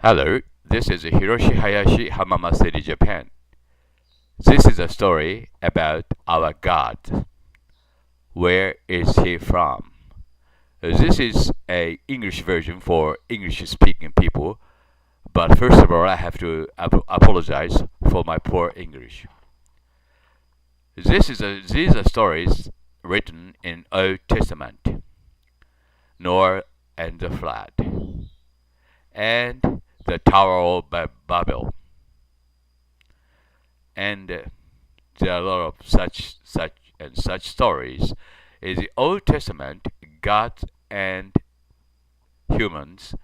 Hello, this is Hiroshi Hayashi, Hamama City, Japan. This is a story about our God. Where is he from? This is a English version for English-speaking people, but first of all, I have to apologize for my poor English. These are stories written in Old Testament, Noah and the flood, and the Tower of Babel. And there are a lot of such stories. In the Old Testament, God and humans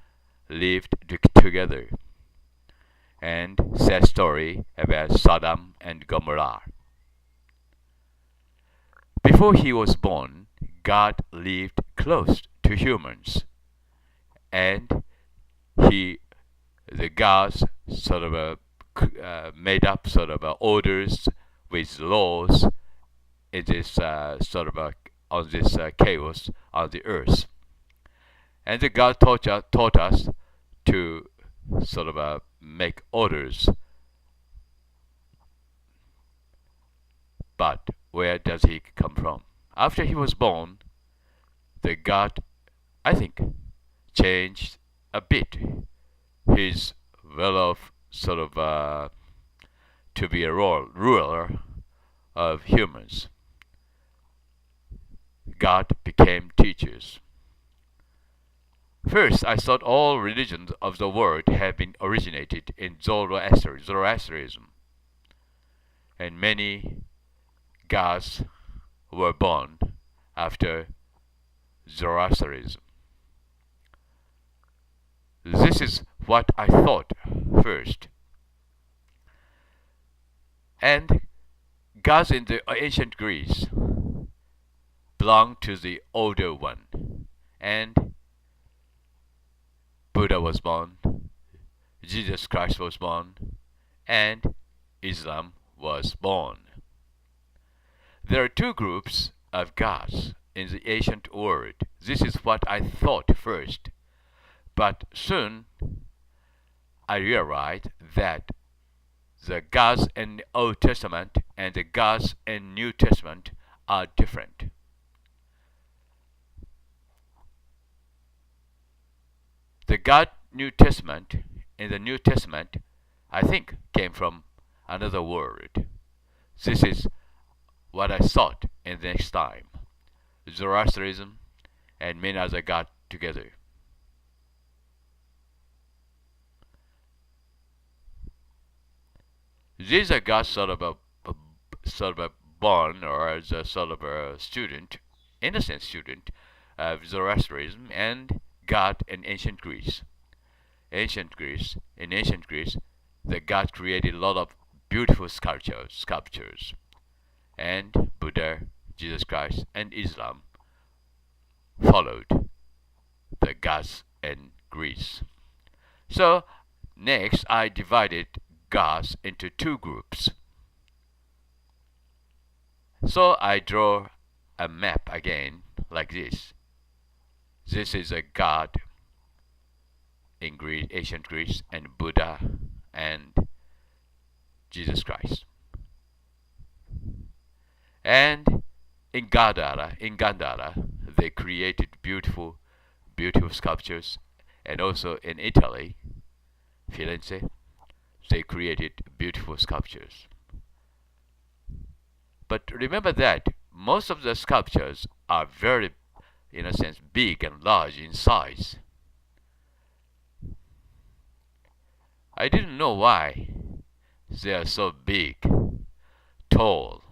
lived together. And sad story about Sodom and Gomorrah. Before he was born, God lived close to humans, and the gods sort of made up sort of orders with laws in this on this chaos on the earth, and the God taught us to sort of make orders. But where does he come from? After he was born, the God, I think, changed a bit his will of sort of to be a ruler of humans. God became teachers. First, I thought all religions of the world had been originated in Zoroastrianism, and many gods were born after Zoroastrianism. This is what I thought first. And gods in the ancient Greece belonged to the older one. And Buddha was born, Jesus Christ was born, and Islam was born. There are two groups of gods in the ancient world. This is what I thought first. But soon I realized that the gods in the Old Testament and the gods in New Testament are different. The God in the New Testament, I think, came from another world. This is what I thought in the next time. Zoroastrianism and many other gods together. These are gods sort of born or as a sort of a student, innocent student of Zoroastrianism and God in ancient Greece. In ancient Greece, the God created a lot of beautiful sculptures, and Buddha, Jesus Christ, and Islam followed the gods in Greece. So next, I divided gods into two groups. So I draw a map again like this. This is a god in ancient Greece, and Buddha and Jesus Christ. And in Gandhara, they created beautiful sculptures, and also in Italy, Firenze, they created beautiful sculptures. But remember that most of the sculptures are very, in a sense, big and large in size. I didn't know why they are so big, tall.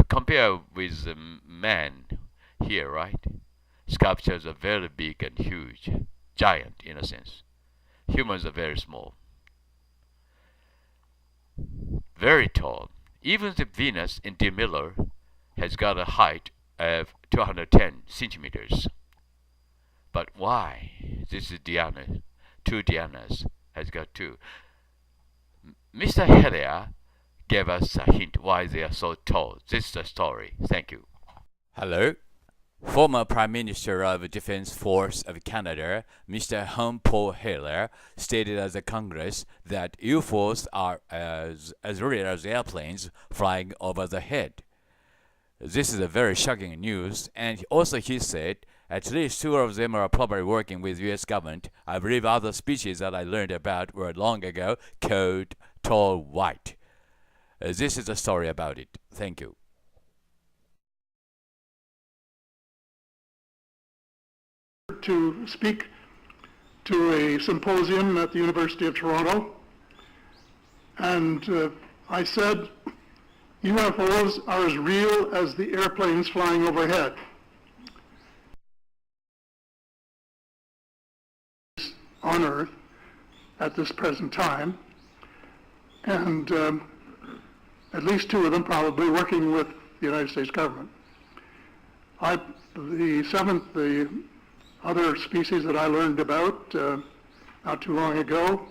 Compare with the man here, right? Sculptures are very big and huge, giant in a sense. Humans are very small. Very tall. Even the Venus in De Miller has got a height of 210 centimeters. But why? This is Diana. Two Dianas has got two. Mr. Helia gave us a hint why they are so tall. This is the story. Thank you. Hello, Former Prime Minister of Defense Force of Canada, Mr. Paul Hiller, stated at the Congress that UFOs are as real as airplanes flying over the head. This is a very shocking news, and also he said at least 2 of them are probably working with U.S. government. I believe other species that I learned about were long ago called tall white. This is a story about it. Thank you. To speak to a symposium at the University of Toronto, and I said UFOs are as real as the airplanes flying overhead. On Earth at this present time, and at least 2 of them probably working with the United States government. The other species that I learned about not too long ago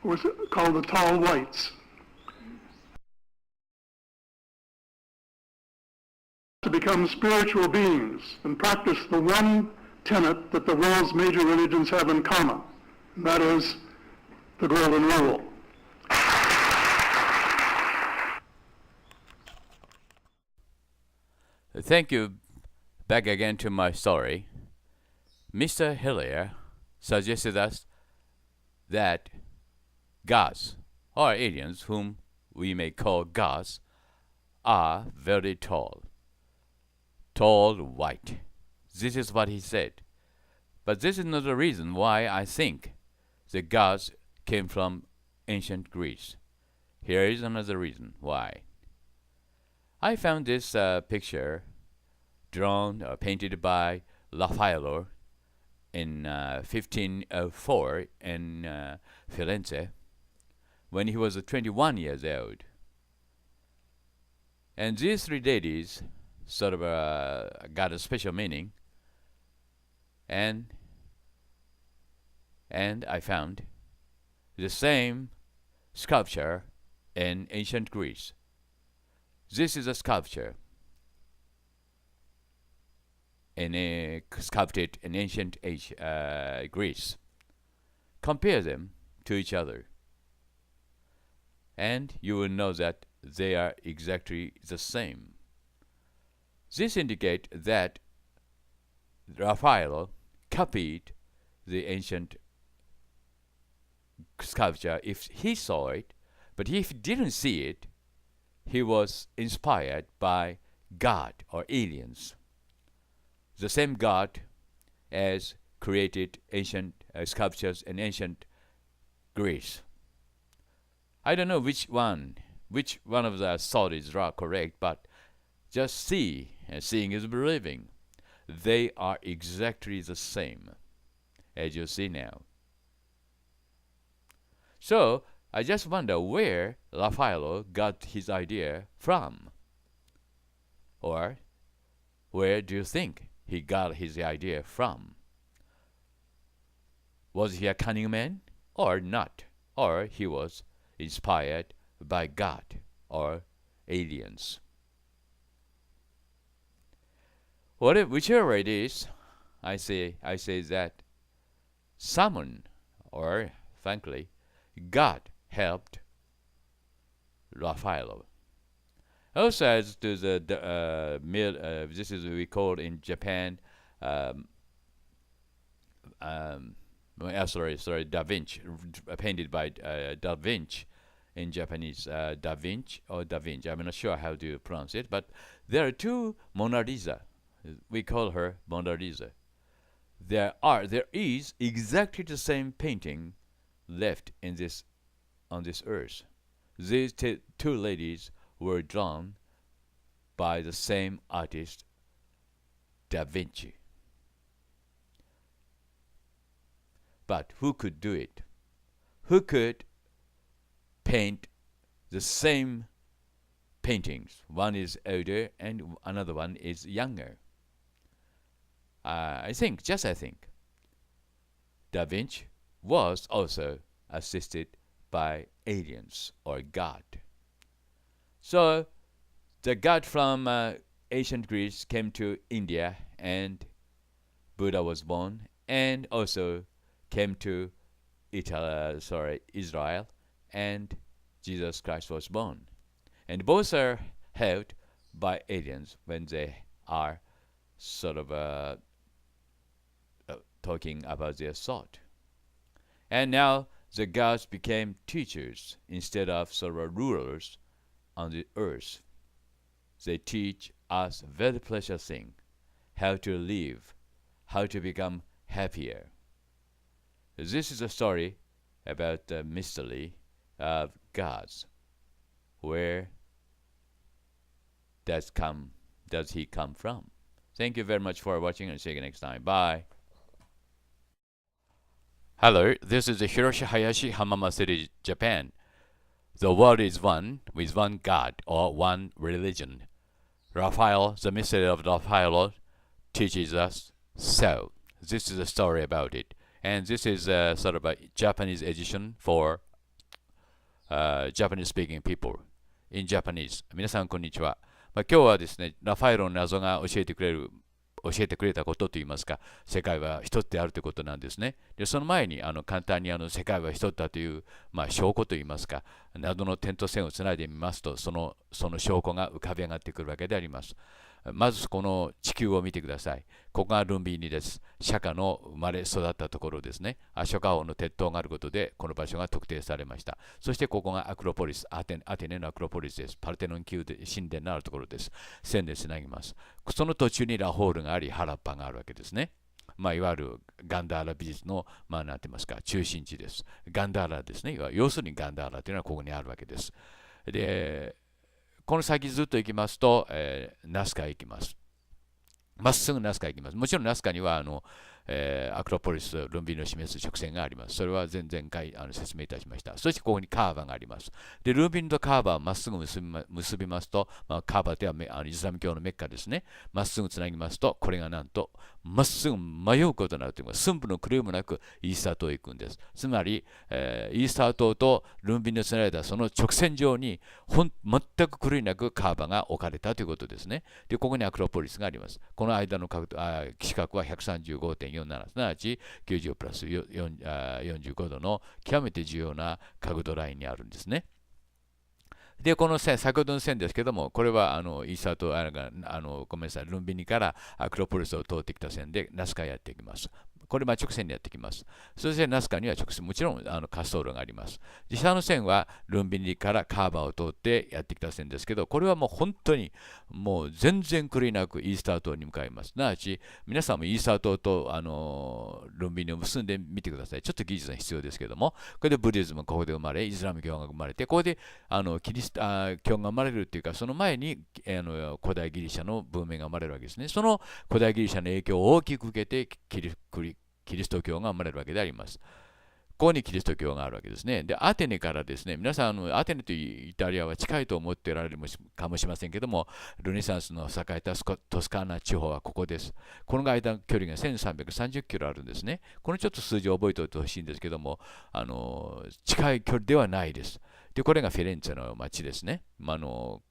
was called the tall whites. To become spiritual beings and practice the one tenet that the world's major religions have in common, and that is the Golden Rule. Thank you. Back again to my story. Mr. Hillier suggested us that gods, or aliens, whom we may call gods, are very tall. Tall white. This is what he said. But this is not the reason why I think the gods came from ancient Greece. Here is another reason why. I found this picture drawn or painted by Raffaello in 1504 in Firenze when he was 21 years old. And these 3 ladies sort of got a special meaning, and I found the same sculpture in ancient Greece. This is a sculpture sculpted in ancient Greece. Compare them to each other, and you will know that they are exactly the same. This indicates that Raffaello copied the ancient sculpture if he saw it, but if he didn't see it, he was inspired by God or aliens. The same God as created ancient sculptures in ancient Greece. I don't know which one of the thought is correct, but just see, and seeing is believing. They are exactly the same as you see now. So I just wonder where Raffaello got his idea from, or where do you think he got his idea from? Was he a cunning man or not? Or he was inspired by God or aliens? Whichever it is, I say that someone, or frankly, God helped Raffaello. Also, as to the this is we call in Japan. Sorry, Da Vinci, painted by Da Vinci in Japanese. Da Vinci or Da Vinci. I'm not sure how to pronounce it, but there are 2 Mona Lisa. We call her Mona Lisa. There is exactly the same painting left on this earth. These 2 ladies were drawn by the same artist, Da Vinci. But who could do it? Who could paint the same paintings? One is older and another one is younger. I think, Da Vinci was also assisted by aliens or God. So the God from ancient Greece came to India and Buddha was born, and also came to Israel, and Jesus Christ was born. And both are held by aliens when they are sort of talking about their thought. And now the gods became teachers instead of sort of rulers on the earth. They teach us very precious thing, how to live, how to become happier. This is a story about the mystery of gods. Where does he come from? Thank you very much for watching, and see you next time. Bye. Hello, this is Hiroshi Hayashi, fromMystery, Japan. The world is one, with one God or one religion. Raphael, the mystery of Raphael, teaches us so. This is a story about it. And this is sort of a Japanese edition for Japanese-speaking people in Japanese. 皆さんこんにちは。今日はですね、ラファエロの謎が教えてくれたことといいますか、世界は一つであるということなんですね。で、その前に簡単に世界は一つだという、証拠といいますか、謎の点と線をつないでみますと、その証拠が浮かび上がってくるわけであります。まずこの地球を見てください。ここがルンビニです。釈迦の生まれ育ったところですね。アショカ王の鉄塔があることでこの場所が特定されました。そしてここがアクロポリス、アテネのアクロポリスです。パルテノン宮神殿のあるところです。線でつなぎます。その途中にラホールがあり、ハラッパがあるわけですね。いわゆるガンダーラ美術の、なんて言いますか、中心地です。ガンダーラですね。要するにガンダーラというのはここにあるわけです。で、この先ずっと行きますと、ナスカへ行きます。まっすぐナスカへ行きます。もちろんナスカにはアクロポリス、ルンビニを示す直線があります。それは前々回説明いたしました。そしてここにカーバがあります。で、ルンビニとカーバをまっすぐ結びますと、カーバというのはイスラム教のメッカですね。まっすぐつなぎますと、これがなんと、まっすぐ迷うことになるというか、寸分の狂いもなくイースター島へ行くんです。つまり、イースター島とルンビニをつないだその直線上に全く狂いなくカーバが置かれたということですね。で、ここにアクロポリスがあります。この間の四角は 135.47、すなわち90プラス45度の極めて重要な角度ラインにあるんですね。で、この線、先ほどの線ですけども、これはイースター島、ごめんなさい、ルンビニからアクロポリスを通ってきた線でナスカへやっていきます。これ直線でやってきます。そしてナスカには直線、もちろん滑走路があります。下の線はルンビニからカーバを通ってやってきた線ですけど、これはもう本当にもう全然狂いなくイースター島に向かいます。すなわち、皆さんもイースター島とルンビニを結んでみてください。ちょっと技術が必要ですけども、これでブディズムがここで生まれ、イスラム教が生まれて、ここでキリスト教が生まれるというか、その前に古代ギリシャの文明が生まれるわけですね。その古代ギリシャの影響を大きく受けてキリスト教が生まれるわけであります。ここにキリスト教があるわけですね。で、アテネからですね、皆さん、アテネというイタリアは近いと思っておられるかもしれませんけども、ルネサンスの栄えたトスカーナ地方はここです。この間の距離が1330キロあるんですね。このちょっと数字を覚えておいてほしいんですけども、近い距離ではないです。で、これがフィレンツェの町ですね。こ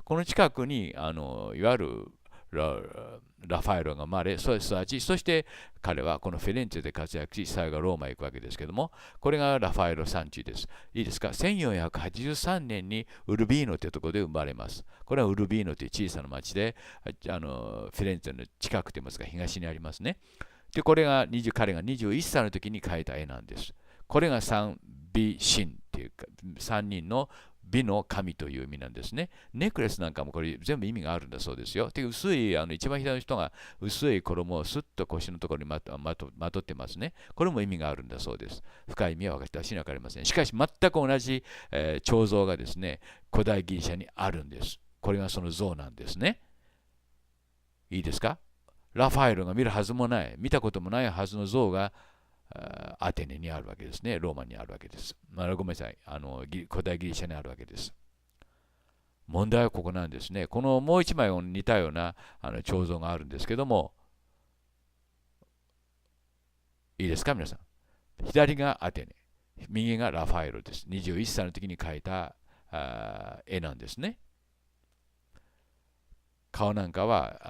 の近くに、いわゆるラファエロが生まれ、そして彼はこのフィレンツェで活躍し、最後はローマへ行くわけですけども、これがラファエロ山地です。いいですか、1483年にウルビーノというところで生まれます。これはウルビーノという小さな町で、フィレンツェの近くといいますか、東にありますね。で、これが彼が21歳の時に描いた絵なんです。これが三美神というか、3人の美の神という意味なんですね。ネックレスなんかもこれ全部意味があるんだそうですよ。で、薄い、一番左の人が薄い衣をスッと腰のところにまとってますね。これも意味があるんだそうです。深い意味は私には分かりません。しかし、全く同じ、彫像がですね、古代ギリシャにあるんです。これがその像なんですね。いいですか？ラファエロが見るはずもない、見たこともないはずの像がアテネにあるわけですね。ローマにあるわけです。ごめんなさい。古代ギリシャにあるわけです。問題はここなんですね。このもう一枚似たような彫像があるんですけども、いいですか皆さん。左がアテネ、右がラファエロです。21歳の時に描いた絵なんですね。顔なんかは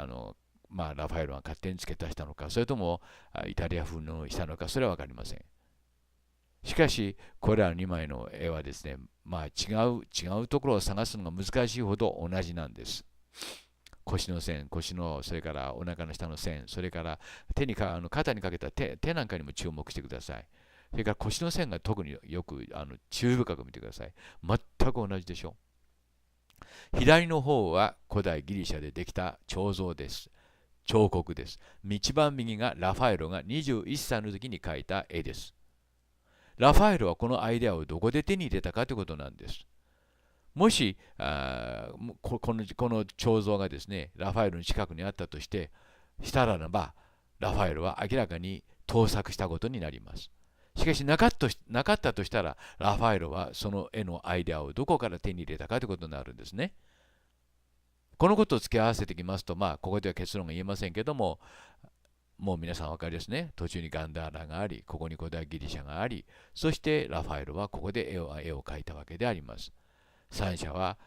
ラファエロが勝手に付け足したのか、それともイタリア風のしたのか、それは分かりません。しかしこれら2枚の絵はですね、違うところを探すのが難しいほど同じなんです。腰の線、それからお腹の下の線、それから肩にかけた手なんかにも注目してください。それから腰の線が特によく注意深く見てください。全く同じでしょ。左の方は古代ギリシャでできた彫像です。彫刻です。一番右がラファエロが21歳の時に描いた絵です。ラファエロはこのアイデアをどこで手に入れたかということなんです。もしこの彫像がですね、ラファエロの近くにあったとしたらば、ラファエロは明らかに盗作したことになります。しかしなかったとしたら、ラファエロはその絵のアイデアをどこから手に入れたかということになるんですね。このことを付け合わせてきますと、ここでは結論が言えませんけども、もう皆さんお分かりですね。途中にガンダーラがあり、ここに古代ギリシャがあり、そしてラファエロはここで絵を描いたわけであります。三者は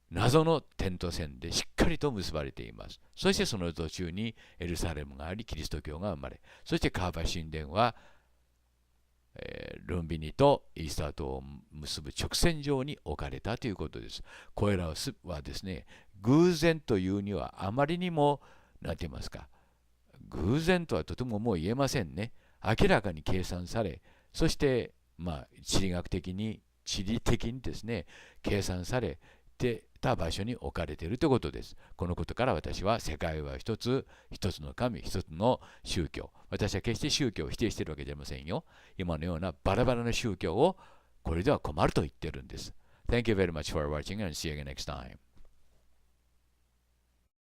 謎の点と線でしっかりと結ばれています。そしてその途中にエルサレムがあり、キリスト教が生まれ、そしてカーバ神殿は、ルンビニとイースター島を結ぶ直線上に置かれたということです。これらはですね、偶然というにはあまりにも、何て言いますか、偶然とはとてももう言えませんね。明らかに計算され、そして地理的にですね、計算されてた場所に置かれているということです。このことから私は世界は一つ、一つの神、一つの宗教。私は決して宗教を否定しているわけじゃありませんよ。今のようなバラバラな宗教をこれでは困ると言ってるんです。Thank you very much for watching and see you again next time.